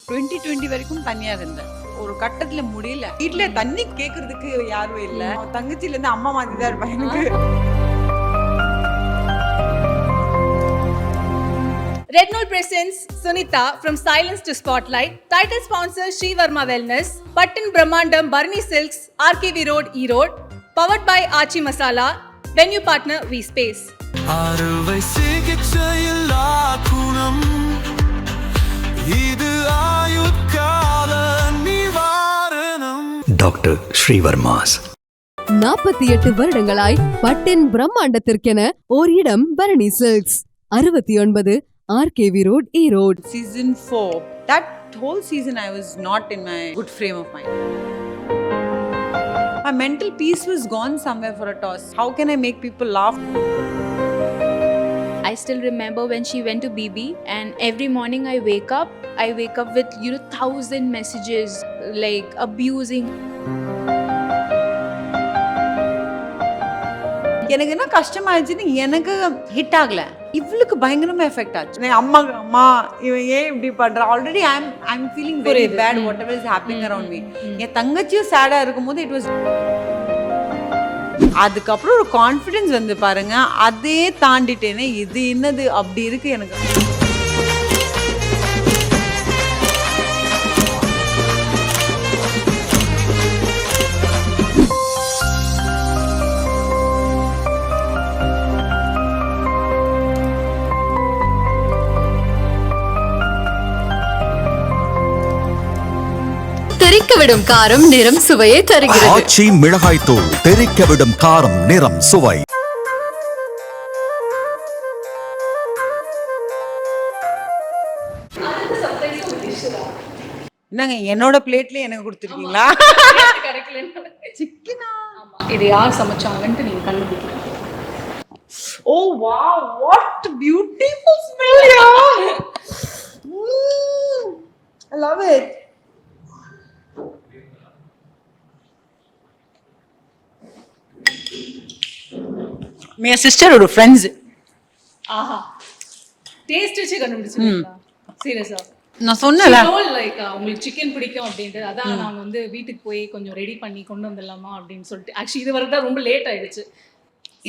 2020 வரைக்கும் தனியா இருந்தேன். ஒரு கட்டத்துல முடியல. வீட்ல தண்ணி கேக்குறதுக்கு யாரும் இல்ல. தங்கச்சில இருந்து அம்மா மாதிரி தான் இருப்பா எனக்கு. Red Note presents Sunita from Silence to Spotlight. Title sponsor Sri Varma Wellness. Pattan Brahmandam Barni Silks, RKV Road, Erode. Powered by Achi Masala. Venue partner V Space. அறுவை சிகிச்சையில் ஆக்குணம் இது ஆயுட்கால நிவாரணம். டாக்டர் ஸ்ரீவர்மாஸ் 48 வருடங்களாய் பட்டின் பிரம்மாண்டத்திற்கென ஓர் இடம் Bharani silks 69 RKV Road, Erode. Season 4. That whole season I was not in my good frame of mind. My mental peace was gone somewhere for a toss. How can I make people laugh? I still remember when she went to BB, and every morning I wake up with 1,000 messages like abusing. எனக்கு என்ன கஷ்டமாயிடுச்சுன்னு எனக்கு hit ஆகல, இவளுக்கு பயங்கரமா effect ஆச்சு. அம்மா இவன் ஏன் இப்படி பண்ற, already I'm feeling very bad whatever is happening around me. என் தங்கச்சியும் சேடா இருக்கும்போது இட் வாஸ், அதுக்கப்புறம் ஒரு கான்ஃபிடன்ஸ் வந்து பாருங்க, அதே தாண்டிட்டேனே இது என்னது அப்படி இருக்கு எனக்கு. தெறிக்கவிடும் காரம் நிறம் சுவையை தருகிறது. ஆச்சி மிளகாய் தூள் தெறிக்கவிடும் காரம் நிறம் சுவை. என்னங்க என்னோட பிளேட்ல எனக்கு கொடுத்துருக்கீங்களா? சிக்கனா? இது யார் சமைச்சாங்கன்னு நீங்க கண்டுபிடிக்கலாம். Oh wow, what beautiful smell, yeah. I love it. My sister or friends. ஆஹா, டேஸ்ட் வச்சு கண்டுபிடிச்சிருக்கீங்களா? சீரியஸா? நான் சொன்னல லைக் உங்களுக்கு சிக்கன் பிடிக்கும் அப்படின்ட்டு, அதான் நாங்க வந்து வீட்டுக்கு போய் கொஞ்சம் ரெடி பண்ணி கொண்டு வந்துடலாமா அப்படின்னு சொல்லிட்டு. ஆக்சுவலி இது வரதான் ரொம்ப லேட் ஆயிடுச்சு.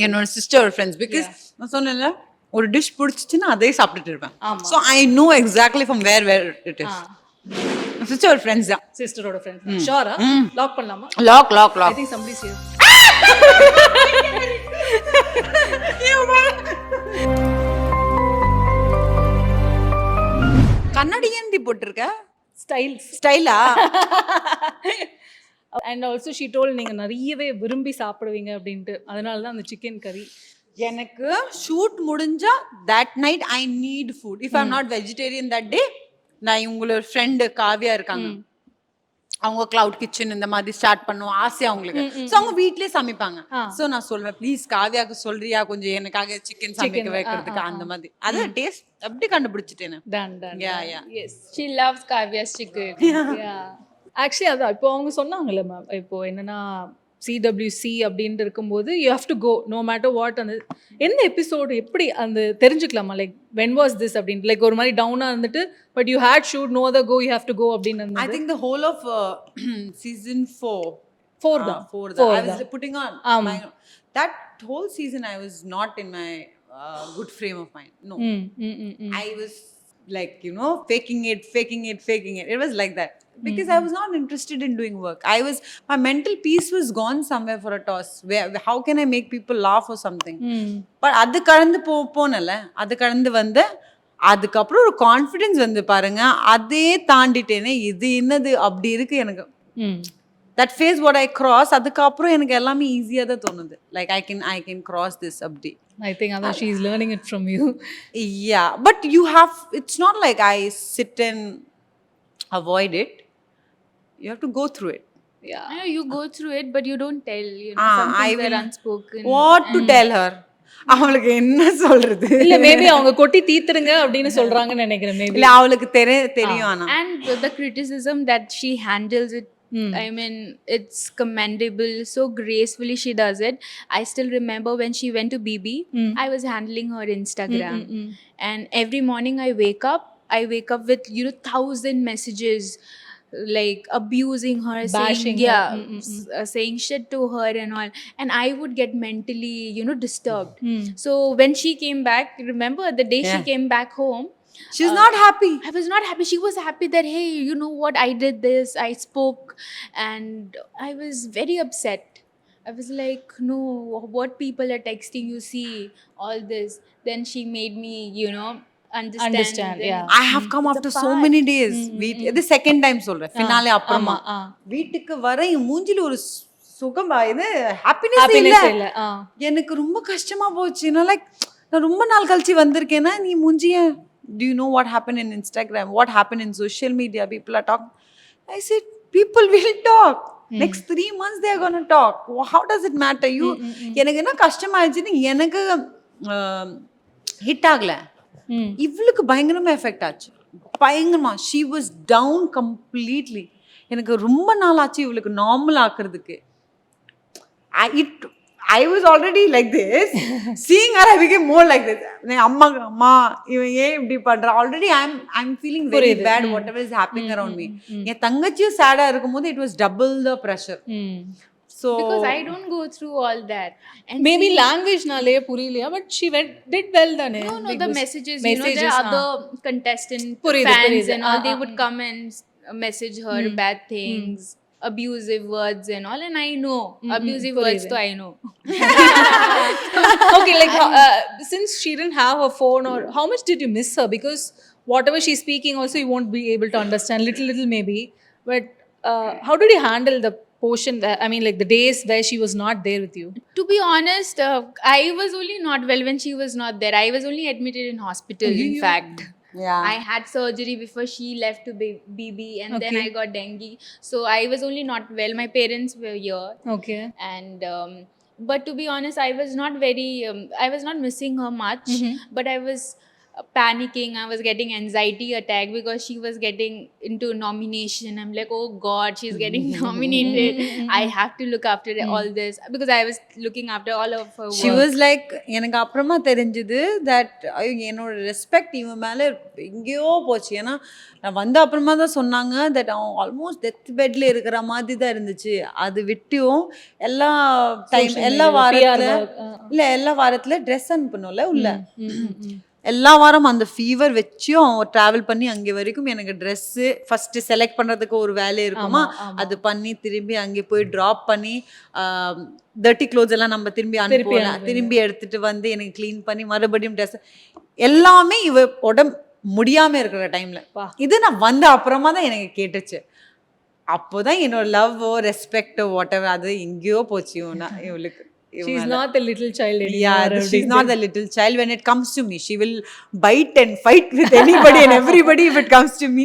என்னோட சிஸ்டர் ஒரு ஃப்ரெண்ட்ஸ், பிகாஸ் நான் சொன்னேன்ல ஒரு டிஷ் பிடிச்சிச்சுன்னா அதே சாப்பிட்டுட்டு இருப்பேன். So I know exactly from where it is. Sister ஒரு ஃப்ரெண்ட்ஸ் தான். சிஸ்டரோட ஃப்ரெண்ட்ஸ். ஷூரா? லாக் பண்ணலாமா? Lock. I think somebody is here. கண்ணாடி ஏந்தி போட்டிருக்க, ஸ்டைலா? அண்ட் ஆல்சோ ஷீ டோல் நீங்க நிறையவே விரும்பி சாப்பிடுவீங்க அப்படின்ட்டு, அதனால தான் அந்த சிக்கன் கறி. எனக்கு ஷூட் முடிஞ்சா that night I need food. If I am not vegetarian that day, நான் உங்களோட ஃப்ரெண்டு காவியா இருக்காங்க, அவங்க கிளவுட் கிச்சன் இந்த மாதிரி ஸ்டார்ட் பண்ணுவோம் ஆசை அவங்களுக்கு. ஸோ அவங்க வீட்லயே சமைப்பாங்க. ஸோ நான் சொல்வேன், ப்ளீஸ் காவியாக்கு சொல்றியா கொஞ்சம் எனக்காக சிக்கன் சமைக்க வைக்கிறதுக்கு, அந்த மாதிரி. அது டேஸ்ட் எப்படி கண்டுபிடிச்சிட்டேன். She loves Kavya's chicken. Actually அதான் இப்போ அவங்க சொன்னாங்கல்ல மேம், இப்போ என்னன்னா CWC அப்படின்னு இருக்கும்போது you have to go no matter what. அந்த எந்த எபிசோடு எப்படி அந்த தெரிஞ்சுக்கலாமா, லைக் வென் வாஸ் திஸ் அப்படின்னு, லைக் ஒரு மாதிரி டவுனாக இருந்துட்டு but you had should no other go you have to go அப்படின்னு. I think the whole of season 4 தான் I was putting on that whole season I was not in my good frame of mind. No. I was like, faking it. It was like that because I was not interested in doing work. My mental peace was gone somewhere for a toss. How can I make people laugh or something? But அது கடந்து போனல, அது கடந்து வந்து அதுக்கப்புறம் ஒரு confidence வந்து பாருங்க, அதே தாண்டிட்டேனே இது என்னது அப்படி இருக்கு எனக்கு. that phase what I cross, அதுக்கப்புறம் எனக்கு எல்லாமே ஈஸியா தான் தோணுது. like I can cross this அப்படி. I think Adha, she is learning it from you. Yeah, but it's not like I sit and avoid it. You have to go through it. Yeah. I know you go through it, but you don't tell, some things are unspoken. What to tell her? அவளுக்கு என்ன சொல்றது? இல்ல maybe அவங்க கொட்டி தீத்துருங்க அப்படின்னு சொல்றாங்கன்னு நினைக்கிறேன். Maybe இல்ல அவளுக்கு தெரியும். ஆனா and the criticism that she handles it, I mean, it's commendable. So gracefully she does it. I still remember when she went to BB, I was handling her Instagram, and every morning I wake up I wake up with 1,000 messages like abusing her, Bashing saying her. saying shit to her and all, and I would get mentally disturbed. Hmm. So when she came back, remember the day she Yeah. came back home, She was not happy. I was not happy. She was happy that, hey, you know what, I did this, I spoke, and I was very upset. I was like, no, what people are texting you, see all this. Then she made me, understand. Then yeah. I have come it's a after so part. many days. இது second time சொல்றேன் finale அப்புறமா ஆமா, வீட்டுக்கு வர என் மூஞ்சில ஒரு சுகம் இது ஹாப்பினஸ் Happiness இல்ல. இல்ல. எனக்கு ரொம்ப கஷ்டமா போச்சு. நான் லைக் நான் ரொம்ப நாள் கழிச்சு வந்திருக்கேன்னா நீ மூஞ்சிய do you know what happened in Instagram, what happened in social media, people are talking. I said people will talk. Next 3 months they are going to talk. How does it matter? You எனக்கு என்ன கஷ்டமாயிடுச்சுன்னு எனக்கு hit ஆகல, இவளுக்கு பயங்கரமா effect ஆச்சு. பயங்கரமா she was down completely. எனக்கு ரொம்ப நாள் ஆச்சு இவளுக்கு normal ஆக்குறதுக்கு. I was already like this. Seeing her, I became more like this. அம்மா இவன் ஏன் இப்படி பண்றா? Already I'm feeling very bad whatever is happening around me. என் தங்கச்சியும் சேடா இருக்கும்போது it was double the pressure. So because I don't go through all that. And maybe லாங்குவேஜ்னாலே புரியலையா, பட் ஷி டிட் வெல் தானே. no, the messages, the other contestant புரியுது, fans புரியுது. and all, they would come and message her bad things, abusive words and all, and I know abusive words, so I know. Okay, like since she didn't have a phone, or how much did you miss her? Because whatever she's speaking also you won't be able to understand, little maybe, but how did you handle the portion that, I mean, like the days where she was not there with you? To be honest, I was only not well when she was not there. I was only admitted in hospital, in fact. yeah. I had surgery before she left to BB, and then Okay. I got dengue. So I was only not well. My parents were here. Okay. And but to be honest, I was not very I was not missing her much, but I was panicking. I was getting anxiety attack because she was getting into nomination. I'm like, oh god, she's getting nominated. I have to look after all this, because I was looking after all of her work. she was like எனக்கு அப்புறமா தெரிஞ்சது that என்னோட respect இவன் மேல எங்கேயோ போச்சு. ஏன்னா நான் வந்த அப்புறமா தான் சொன்னாங்க that அவன் ஆல்மோஸ்ட் டெத் பெட்ல இருக்கிற மாதிரி தான் இருந்துச்சு. அது விட்டும் எல்லா டைம் எல்லா வாரத்துல ட்ரெஸ் அனுப்பணும்ல உள்ள, எல்லா வாரம் அந்த ஃபீவர் வச்சும் அவன் ட்ராவல் பண்ணி அங்கே வரைக்கும் எனக்கு ட்ரெஸ்ஸு ஃபஸ்ட்டு செலக்ட் பண்ணுறதுக்கு ஒரு வேலை இருக்குமா, அது பண்ணி திரும்பி அங்கே போய் ட்ராப் பண்ணி டர்ட்டி க்ளோத்ஸ் எல்லாம் நம்ம திரும்பி அனுப்புவோம், திரும்பி எடுத்துகிட்டு வந்து எனக்கு க்ளீன் பண்ணி மறுபடியும் ட்ரெஸ் எல்லாமே இவ உடம்பு முடியாமல் இருக்கிற டைமில். இது நான் வந்த அப்புறமா தான் எனக்கு கேட்டுச்சு. அப்போதான் என்னோட லவ்வோ ரெஸ்பெக்டோ வாட் எவர் அது எங்கேயோ போச்சு இவளுக்கு. She's not the little child anymore. Yeah, she's not the little child. When it comes to me, she will bite and fight with anybody and everybody if it comes to me.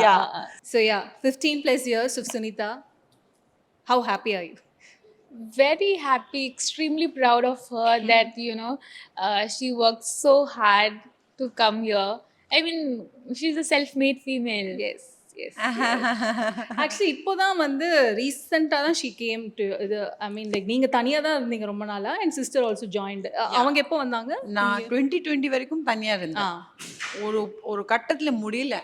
Yeah. So yeah, 15 plus years of Sunita. How happy are you? Very happy, extremely proud of her that she worked so hard to come here. I mean, she's a self-made female. Yes. Actually இப்போதான் வந்து ரீசெண்டாக தான் she came to இது. ஐ mean like நீங்கள் தனியாக தான் இருந்தீங்க ரொம்ப நாளா, அண்ட் சிஸ்டர் ஆல்சோ ஜாயின்ட். அவங்க எப்போ வந்தாங்க? நான் 2020 வரைக்கும் தனியாக இருந்தேன். ஒரு கட்டத்தில் முடியல,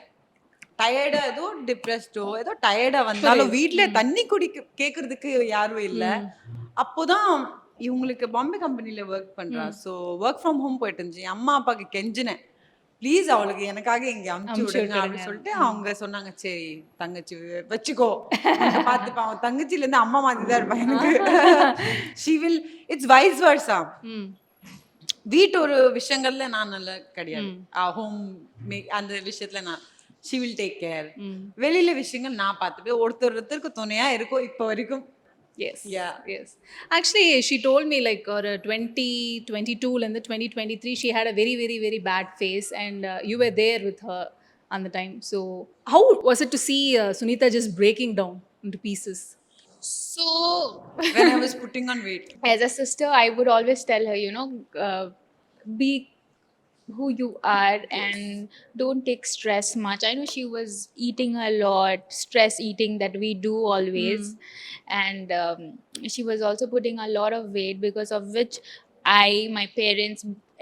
டயர்டாக ஏதோ டிப்ரெஸ்டோ ஏதோ டயர்டாக வந்தாலும் வீட்டில் தண்ணி குடிக்க கேட்கறதுக்கு யாரும் இல்லை. அப்போதான் இவங்களுக்கு பாம்பே கம்பெனியில் ஒர்க் பண்ணுறா. ஸோ ஒர்க் ஃப்ரம் ஹோம் போயிட்டு இருந்துச்சு. அம்மா அப்பாவுக்கு கெஞ்சினேன், ப்ளீஸ் அவளுக்கு எனக்காக இங்கே அமுச்சு விடுங்க அப்படின்னு சொல்லிட்டு அவங்க சொன்னாங்க, சரி தங்கச்சி வச்சுக்கோ பார்த்துப்பா, அவன் தங்கச்சிலேருந்து அம்மா மாதிரி தான் இருப்பான் எனக்கு. She will it's wise வர்ஸா. வீட்டு ஒரு விஷயங்கள்ல நான் நல்லா கிடையாது, ஹோம் அந்த விஷயத்துல நான் ஷி வில் டேக் கேர். வெளியில விஷயங்கள் நான் பார்த்துட்டு ஒருத்தருக்கு துணையா இருக்கும் இப்போ வரைக்கும். Yes. Actually, she told me like 2022 and 2023 she had a very very very bad phase, and you were there with her on the time. So how was it to see Sunita just breaking down into pieces? So when I was putting on weight, as a sister, I would always tell her, be who you are and don't take stress much. I know she was eating a lot, stress eating that we do always, and she was also putting a lot of weight, because of which my parents,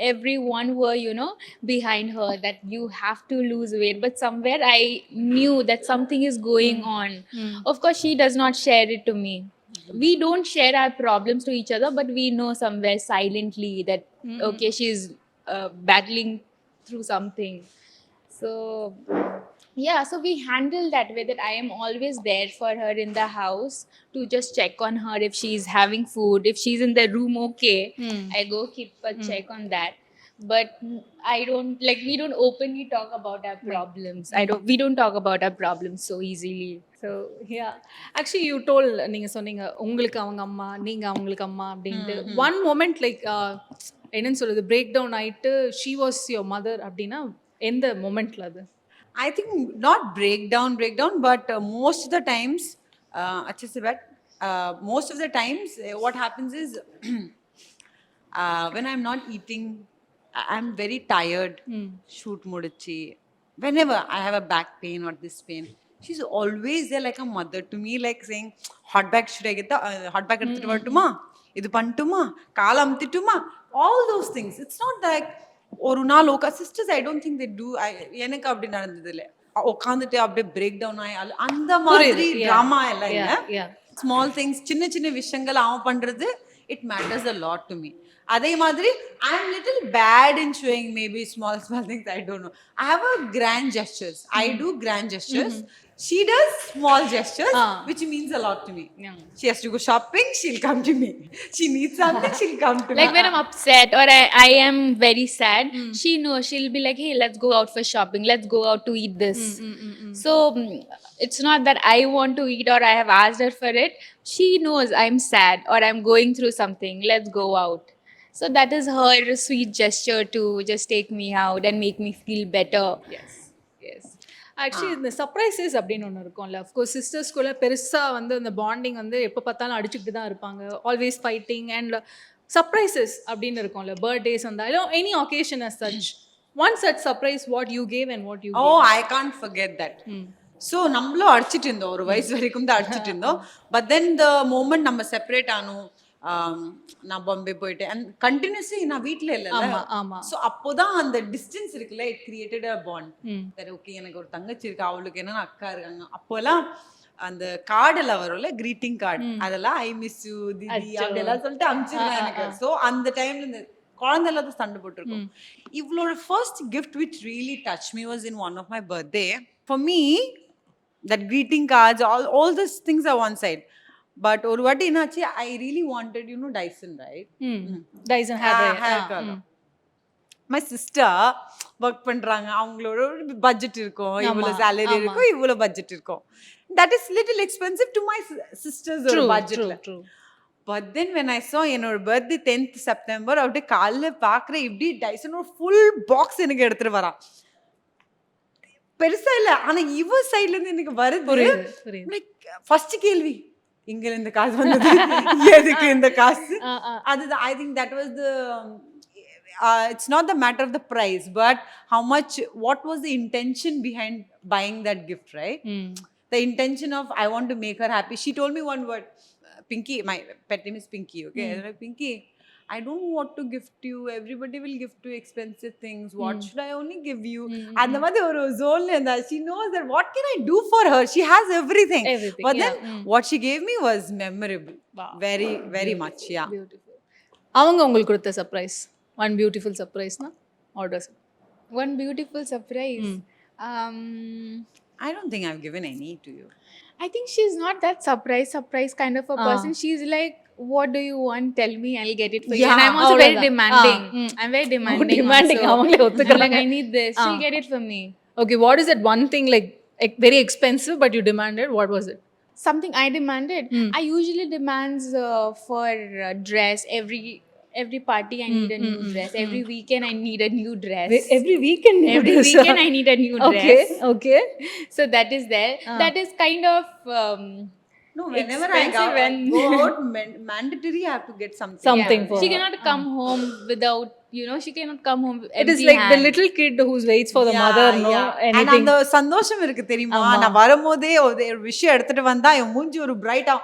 everyone were, you know, behind her that you have to lose weight. But somewhere I knew that something is going on. Of course, she does not share it to me. We don't share our problems to each other, but we know somewhere silently that okay, she's battling through something. So yeah, so we handle that way, that I am always there for her in the house to just check on her if she's having food, if she's in the room okay. I go keep a check on that. But I don't, like, we don't openly talk about our problems. We don't talk about our problems so easily. So yeah actually you told நீங்கள் சொன்னீங்க உங்களுக்கு அவங்க அம்மா நீங்கள் அவங்களுக்கு அம்மா அப்படின்ட்டு one moment like என்னன்னு சொல்லுது பிரேக் டவுன் ஆகிட்டு ஷீ வாஸ் யுவர் மதர் அப்படின்னா எந்த மொமெண்ட்டில் அது? I think not breakdown, but most of the times, most of the times, what happens is when I'm not eating, I'm very tired. Shoot mudichi. Whenever I have a back pain or this pain, she's always there like a mother to me, like saying, hot bag should I get the hot bag edutittu vartuma, idu pantuma, kaala amthituma, all those things. It's not like ஒரு நாள் sisters I don't think they do. எனக்கு அப்படி நடந்தது இல்லை. உட்காந்துட்டு அப்படியே break down ஆகி அந்த மாதிரி ட்ராமா எல்லாம் இல்லை. ஸ்மால் திங்ஸ், சின்ன சின்ன விஷயங்கள் அவன் பண்றது, it matters a lot to me. அதே மாதிரி I am little bad in showing maybe small things. I don't know. I have a grand gestures. I do grand gestures. She does small gestures, which means a lot to me. She has to go shopping, she'll come to me. She needs something, she'll come to me. Like when I'm upset or I am very sad, she knows. She'll be like, hey, let's go out for shopping. Let's go out to eat this. So it's not that I want to eat or I have asked her for it. She knows I'm sad or I'm going through something. Let's go out. So that is her sweet gesture to just take me out and make me feel better. Yes. Actually இந்த surprises அப்படின்னு ஒன்று இருக்கும்ல. Of course சிஸ்டர்ஸ்குள்ளே பெருசாக வந்து அந்த bonding வந்து எப்போ பார்த்தாலும் அடிச்சுக்கிட்டு தான் இருப்பாங்க. ஆல்வேஸ் ஃபைட்டிங் அண்ட் சர்ப்ரைசஸ் அப்படின்னு இருக்கும்ல. பர்த்டேஸ் வந்தாலும் any occasion as such, one such surprise what you gave and what you oh I can't forget that. So நம்மளும் அடிச்சிட்டு இருந்தோம், ஒரு வயசு வரைக்கும் தான் அடிச்சிட்டு இருந்தோம். பட் தென் த மோமெண்ட் நம்ம செப்பரேட் ஆனோம், நான் பாம்பே போயிட்டேன் அண்ட் கண்டினியூஸ்லி நான் வீட்டில் இல்லை. ஸோ அப்போதான் அந்த டிஸ்டன்ஸ் இருக்குல்ல, இட் கிரியேட்டட் அ பாண்ட். சரி ஓகே, எனக்கு ஒரு தங்கச்சி இருக்கு, அவளுக்கு என்னன்னா அக்கா இருக்காங்க. அப்போல்லாம் அந்த கார்டெல்லாம் வரும்ல, கிரீட்டிங் கார்டு, அதெல்லாம் ஐ மிஸ் யூ திதி அப்படியெல்லாம் சொல்லிட்டு அனுப்பிச்சிருந்தேன் எனக்கு. ஸோ அந்த டைம்ல இந்த குழந்தை எல்லாம் சண்டை போட்டிருக்கோம். இவளோட first gift which really touch me was in one of my birthday. For me that greeting cards, all this things are one side. But ஒரு வாட்டி என்னாச்சு, I really wanted you know Dyson, right? Dyson hair colour. My sister work பண்றாங்க, அவங்களோட ஒரு budget இருக்கும், இவ்வளவு salary இருக்கும், இவ்வளவு பட்ஜெட் இருக்கும். That is little expensive to my sisters ஒரு பட்ஜெட்ல. பட் தென் வென் ஐ சா என்னோட பர்த்டே 10th September, அப்படியே காலைல பாக்குறேன் இப்படி டைசன் ஒரு ஃபுல் பாக்ஸ் எனக்கு எடுத்துட்டு வரான். பெருசா இல்ல, ஆனா இவ சைட்ல இருந்து எனக்கு வருது. ஃபர்ஸ்ட் கேள்வி, இங்க இந்த காசு வந்தது எதுக்கு இந்த காசு? அதுதான் I think that was the it's not the matter of the price, but how much, what was the intention behind buying that gift, right? The intention of I want to make her happy. She told me one word, Pinky, my pet name is Pinky, okay? I was like, Pinky, I don't know what to gift you. Everybody will gift you expensive things. What should I only give you? And the mother or zone, and she knows that what can I do for her? She has everything. But then what she gave me was memorable. Wow. Very, very much. Yeah. Beautiful. அவங்க உங்களுக்கு கொடுத்த surprise, one beautiful surprise na? Or does it? One beautiful surprise. I don't think I've given any to you. I think she's not that surprise kind of a person. She's like, what do you want? Tell me, I'll get it for you. And I'm also very demanding. I'm very demanding. Like, I need this. She'll get it for me. Okay, what is that one thing like very expensive but you demanded? What was it? Something I demanded. I usually demands for a dress. Every party I need a new dress. Every weekend I need a new dress. Every weekend I need a new dress. Okay. So that is there. That is kind of no, whenever I go out mandatory I have to get something. For she her. cannot come home without you know, she cannot come home It is empty like the hand. little kid who waits for the Yeah, mother, no? yeah. And Anything. அந்த சந்தோஷம் இருக்கு தெரியுமா? நான் வரும்போதே ஒரு விஷயம் எடுத்துட்டு வந்தா என் மூஞ்சி ஒரு பிரைட்டா,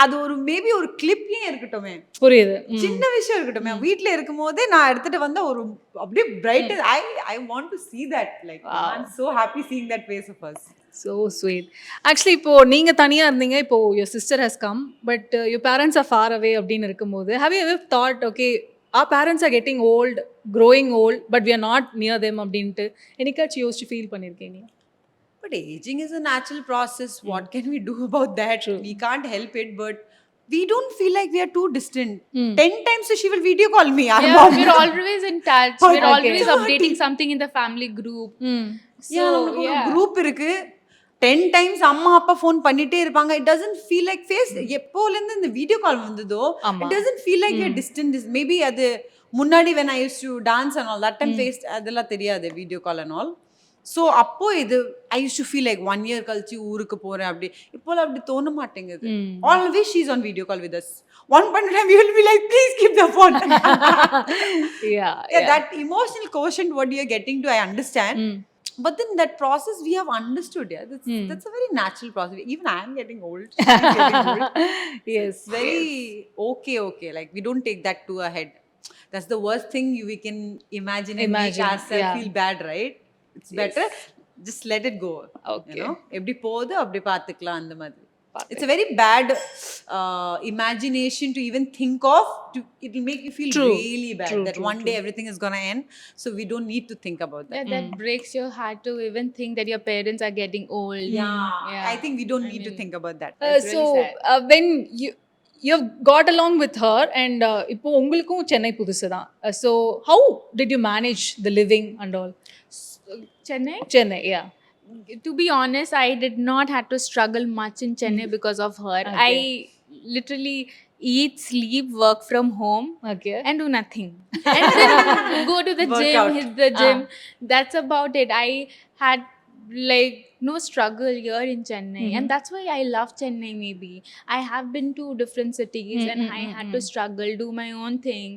அது ஒரு மேபி ஒரு கிளிப்லயே இருக்கட்டுமே, புரியுது. சின்ன விஷயம் இருக்கட்டுமே, வீட்ல இருக்கும்போதே நான் எடுத்துட்டு வந்த ஒரு அப்படியே bright. I want to see that, like I'm so happy seeing that face of us. So sweet. Actually, இப்போ நீங்க தனியா இருந்தீங்க, இப்போ your sister has come, but your parents are far away அப்படின்னு இருக்கும்போது, have you ever thought, okay, our parents are getting old, growing old, but we are not near them அப்படின்ட்டு என்னைக்காச்சும் யோசிச்சு ஃபீல் பண்ணியிருக்கீங்களா? But aging is a natural process. What can we do about that? We can't help it, but we don't feel like we are too distant. 10 times she will video call me. Our Yeah, mom. we're always in touch. We're Okay. always updating something in the family group. So, நமக்கு ஒரு group இருக்கு. 10 times அம்மா அப்பா phone பண்ணிட்டே இருப்பாங்க. It doesn't feel like face. எப்போல இருந்து இந்த video call வந்ததோ, it doesn't feel like we are distant. Maybe அது முன்னாடி when I used to dance and all that time face அதெல்லாம் தெரியாது video call and all. So அப்போ இது I used to feel like 1 year கழிச்சு ஊருக்கு போறேன் அப்படி. இப்போல அப்படி தோண மாட்டேங்குது. Always she's on video call with us. One point in time we will be like, please keep the phone. Yeah. That emotional quotient what you're getting to, I understand. But then that process we have understood. Yeah, that's a very natural process. Even I am getting old. She's getting old. Yes. It's very okay. Like we don't take that too ahead. That's the worst thing we can imagine and make ourselves feel bad, right? It's better just let it go. Okay. You know, எப்படி போகுது அப்படி பார்த்துக்கலாம் அந்த மாதிரி. It's a very bad imagination to even think of. It will make you feel really bad that one day everything is gonna end. So we don't need to think about that. Yeah, that breaks your heart to even think that your parents are getting old. Yeah. I think we don't need to think about that. So when you've got along with her and இப்போ உங்களுக்கும் சென்னை புதுசு தான். So how did you manage the living and all? Chennai, yeah. To be honest, I did not have to struggle much in Chennai because of her. Okay. I literally eat, sleep, work from home, Okay. and do nothing. And then go to the gym, Workout. hit the gym. That's about it. I had like no struggle here in Chennai, and that's why I love Chennai. Maybe I have been to different cities and I had to struggle, do my own thing,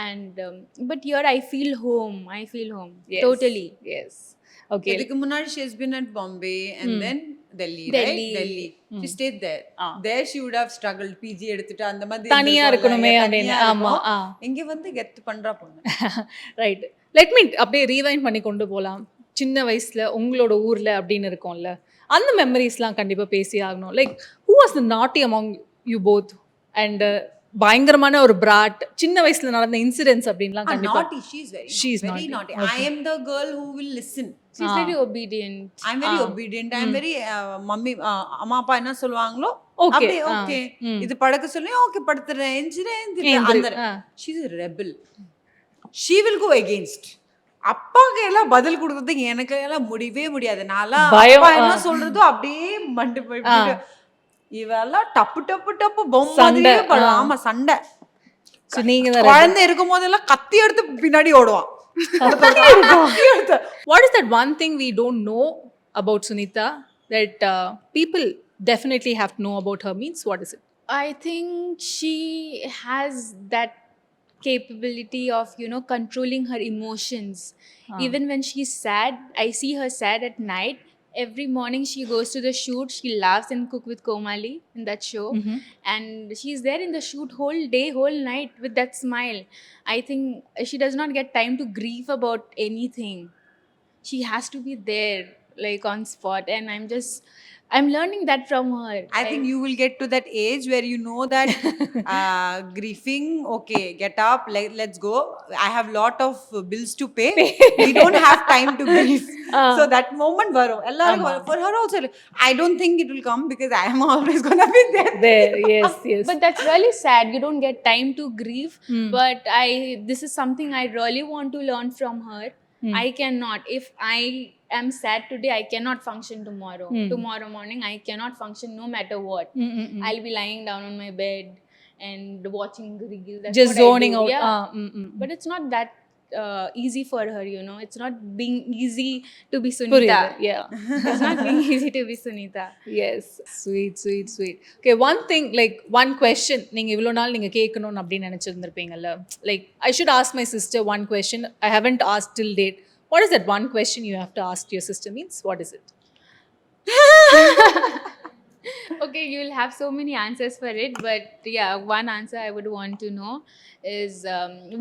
and but here I feel home. Yes. Totally. Yes. Okay. இதுக்கு முன்னாடி she has been at Bombay and then Delhi, Delhi. right? Delhi. She stayed there. There she would have struggled. PG எடுத்துட்டு அந்த மாதிரி தனியா இருக்கணுமே அப்படின்னு. ஆமா. இங்க வந்து கெத் பண்றா பொண்ணு. ரைட். லெட் மீ அப்படியே ரீவைண்ட் பண்ணி கொண்டு போகலாம். சின்ன வயசுல உங்களோட ஊர்ல அப்படின்னு இருக்கும்ல, அந்த மெமரிஸ்லாம் கண்டிப்பா பேசி ஆகணும். லைக் ஹூ வாஸ் த நாட்டி அமாங் யூ போத் அண்ட் பயங்கரமான ஒரு பிராட் சின்ன வயசுல நடந்த இன்சிடென்ட்ஸ் அப்படின்லாம் கண்டிப்பா. Naughty. She's very naughty. I am the girl who will listen. She's very obedient. I'm very obedient. I'm very mummy அம்மா அப்பா என்ன சொல்லுவாங்களோ Okay. அப்படியே ஓகே இது படுக்க சொல்லி ஓகே படுத்துறேன் எஞ்சிரேன் அந்த she's a rebel. She will go against. அப்பாக்கு எல்லாம் பதில் கொடுக்கறதுக்கு எனக்கு எல்லாம் முடியவே முடியாது. நான்லாம் அப்பா என்ன சொல்றதோ அப்படியே மண்டு போய் இவெல்லாம் டப்பு டப்பு டப்பு பொம்மையே படம். ஆமா சண்டை. நீங்க குழந்தை இருக்கும் போதெல்லாம் கத்தி எடுத்து பின்னாடி ஓடுவான். What is that one thing we don't know about Sunitha that people definitely have to know about her? Means what is it? I think she has that capability of, you know, controlling her emotions. Even when she's sad, I see her sad at night. Every morning she goes to the shoot, she laughs and cook with Komali in that show. And she's there in the shoot whole day, whole night with that smile. I think she does not get time to grieve about anything. She has to be there, like on spot. And I'm learning that from her. I think you will get to that age where you know that grieving, okay, get up, let's go. I have lot of bills to pay. We don't have time to grieve. So that moment varum. For her also, I don't think it will come because I am always gonna be there. Yes. But that's really sad. You don't get time to grieve. But this is something I really want to learn from her. I cannot. If I am sad today, I cannot function tomorrow. Tomorrow morning, I cannot function no matter what. I'll be lying down on my bed and watching reels. That's Just what I zoning do. out. Yeah. But it's not that easy for her, you know. It's not being easy to be Sunita. புரியுது. Yeah. It's not being easy to be Sunita. Yes. Sweet. Okay, one thing, like one question நீங்க இவ்வளோ நாள் நீங்க கேட்கணும்னு அப்படின்னு நினைச்சிருந்திருப்பீங்கல்ல. Like I should ask my sister one question I haven't asked till date. What is that one question you have to ask your sister means? What is it? Okay, you'll have so many answers for it, but yeah, one answer I would want to know is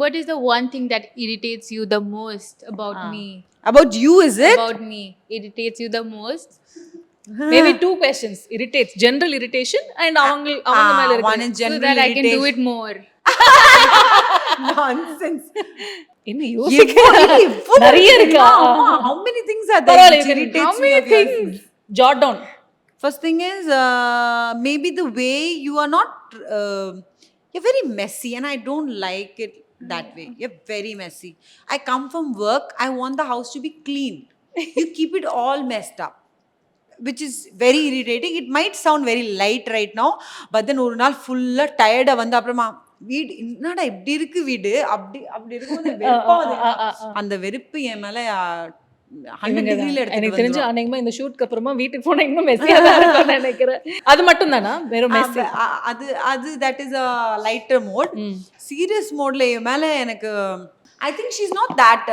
what is the one thing that irritates you the most about me? About you, is it? About me, irritates you the most? Maybe two questions. Irritates, general irritation and அவங்க மேல One இருக்கு. is So general that I can do irritation. it more. Nonsense. என்ன யோசிக்க எவ்வளவு நிறைய இருக்கா? ஆமா, how many things are there பரவாயில்ல, which you can- irritates how many you of yours? things? Jot down. First thing is maybe the way you are not you're very messy and I don't like it that way. You're very messy. I come from work, I want the house to be clean. You keep it all messed up, which is very irritating. It might sound very light right now, but then ஒரு நாள் ஃபுல்லா டயர்டா வந்து அப்புறமா வீடு என்னடா இப்படி இருக்கு வீடு அப்படி இருக்கும் அந்த வெறுப்பு என் மேல 100 டிகிரில எனக்கு தெரிஞ்சு எடுத்து அன்னைக்குமா இந்த ஷூட்க்கு அப்புறமா வீட்டுக்கு போனா இன்னும் மெஸ்ஸியா தான் இருக்கும்னு நினைக்கிறேன். அது மட்டும் தானா? வெறும் மெஸ்ஸி. அது that is a lighter mode. Serious modeல என் மேல எனக்கு I think she's not that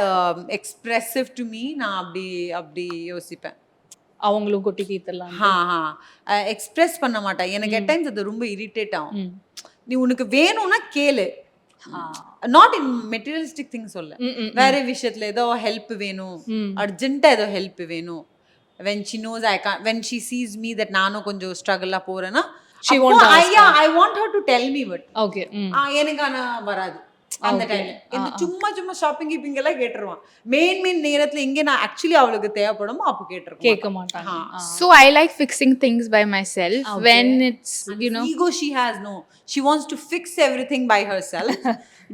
expressive to me. நான் அப்படி யோசிப்பேன். அவங்களும் கொட்டி தீர்த்தலாம். எக்ஸ்பிரஸ் பண்ண மாட்டா. எனக்கு at times அது ரொம்ப இரிட்டேட் ஆகும். நீ உனக்கு வேணும்னா கேளு. நாட் இன் மெட்டீரியலிஸ்டிக் திங் சொல்ல, வேற விஷயத்துல ஏதோ ஹெல்ப் வேணும், அர்ஜென்ட்டா ஏதோ ஹெல்ப் வேணும். when she knows when she sees me that நானும் கொஞ்சம் ஸ்ட்ரகிளா போறேன்னா I want her to tell me what. Okay. எனக்கு ஆனா வராது அந்த டைம்ல. இந்த சும்மா ஷாப்பிங் கீப்பிங் எல்லாம் கேட்டுருவான். மெயின் நேரத்துல எங்க நான் ஆக்சுவலி அவளுக்கு தேவைப்படுமோ அப்போ கேட்க மாட்டாங்க. So I like fixing things by myself. When it's, you know, ego she has, no, she wants to fix everything by herself.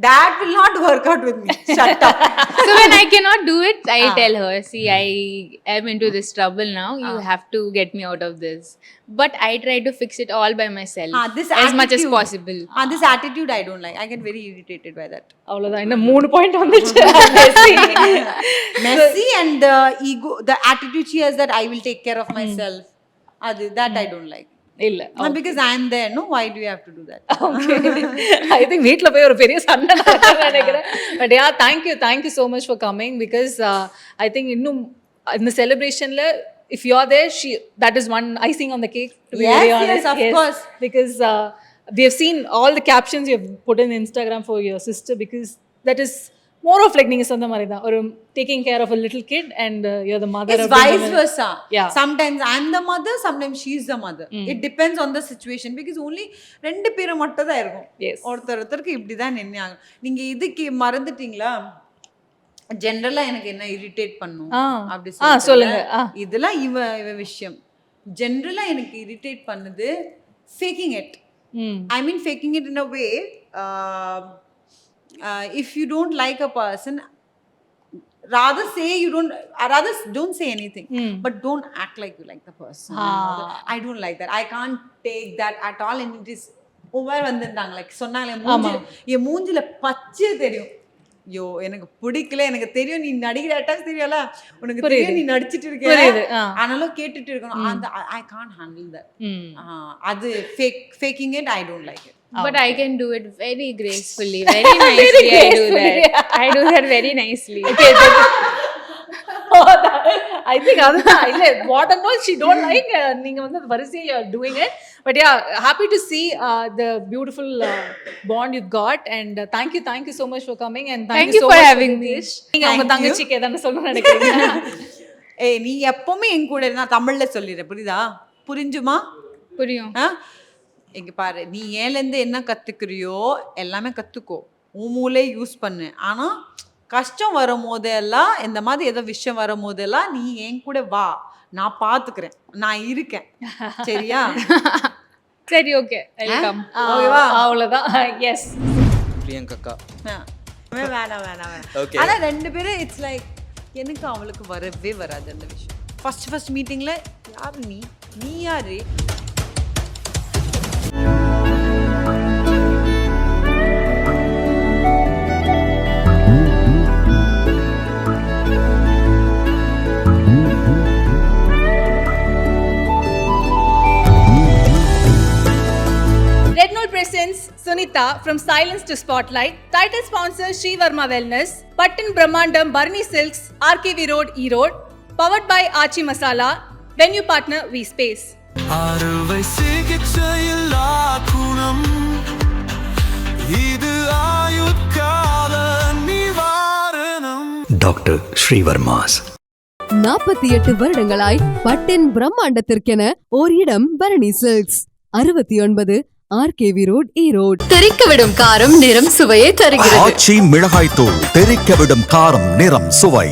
That will not work out with me. Shut up. so when I cannot do it, I tell her, see, I am into this trouble now, you have to get me out of this. But I try to fix it all by myself as much as possible. This attitude I don't like. I get very irritated by that. அவ்வளவுதான். இன்னும் 3 point வந்துச்சு. Messy and the ego, the attitude she has that I will take care of myself. That I don't like. இல்ல. Because I am there, no? Why do you have to do that? Okay. I think வீட்ல போய் ஒரு பெரிய சண்டை நடக்கும்னு நினைக்கிறேன். But yeah, thank you so much for coming, because I think இன்னும் இந்த செலிப்ரேஷன்ல if you are there, that is one icing on the cake, to be very honest. Yes, of course. Because we have seen all the captions you have put in Instagram for your sister, because that is more of like நீங்க சொன்ன மாதிரி தான், ஒரு taking care of a little kid and you're the mother. It's vice versa. Yeah. Sometimes I'm the mother, sometimes she's the mother. It depends on the situation, because only ரெண்டு பேரும் மட்டும் தான் இருக்கும். Yes. ஒருத்தருக்கு இப்படி தான் நின்னு ஆகும். நீங்க இதுக்கு மறந்துட்டீங்களா? ஜெனரலா எனக்கு என்ன இரிட்டேட் பண்ணும் அப்படி சொல்லுங்க. இதெல்லாம் இவ விஷயம். ஜெனரலா எனக்கு இரிட்டேட் பண்ணுது faking it. I mean faking it in a way, if you don't like a person, rather don't say anything, but don't act like you like the person. I don't like that. I can't take that at all. And it is over வந்திருந்தாங்க, like சொன்னாங்களே என் மூஞ்சில பச்சை தெரியும். ஐயோ எனக்கு பிடிக்கல, எனக்கு தெரியும் நீ நடிக்கிற அட்டாச் தெரியல, உனக்கு தெரியும் நீ நடிச்சிட்டு இருக்க, ஆனாலும் கேட்டுட்டு இருக்கணும். அந்த I can't handle that. அது faking it, I don't like it. But I can do it very gracefully, very nicely. I do that very nicely. I think அதுதான் இல்ல, what and all she don't like, நீங்க வந்து வரிசையா you are doing it. But yeah, happy to see the beautiful bond you've got, and thank you so much for coming, and thank you so for much having me. நீங்க உங்க தங்கச்சிக்கு எதனா சொல்லணும்னு நினைக்கிறீங்க? நீ எப்பவுமே என் கூட நான் தமிழ்ல சொல்லிடுறேன், புரியுதா? புரிஞ்சுமா? புரியும். இங்க பாரு, நீ ஏலேருந்து என்ன கத்துக்கிறியோ எல்லாமே கத்துக்கோ, உன் மூளை யூஸ் பண்ணு. ஆனா கஷ்டம் வரும் போதெல்லாம், இந்த மாதிரி ஏதோ விஷயம் வரும் போதெல்லாம் நீ என் கூட வா, நான் பாத்துக்கிறேன், நான் இருக்கேன், சரியா? சரி, ஓகே, வெல்கம். ஓகேவா? அவ்வளவுதான். எஸ் பிரியங்கா வேணாம். Okay. ஆனா ரெண்டு பேரும் இட்ஸ் லைக் எனக்கு அவளுக்கு வரவே வராது அந்த விஷயம். ஃபர்ஸ்ட் மீட்டிங்ல யாரு நீ யாரு? Sunitha from Silence to Spotlight. Title sponsor Sri Varma Wellness. Pattin Brahmandam Barney Silks, RKV Road, Erode. Powered by Archie Masala. Venue partner V Space. அறுவை சிகிச்சையில் குணம் இது ஆயுட்கால நிவாரணம். டாக்டர் ஸ்ரீவர்மாஸ். 48 வருடங்களாய் பட்டின் பிரம்மாண்டத்திற்கென ஓர் இடம் Bharani silks. 69 RKV road, Erode. தெரிக்கவிடும் காரம் நிறம் சுவையை தருகிறது. ஆச்சி மிளகாய் தூள் தெறிக்க விடும் காரம் நிறம் சுவை.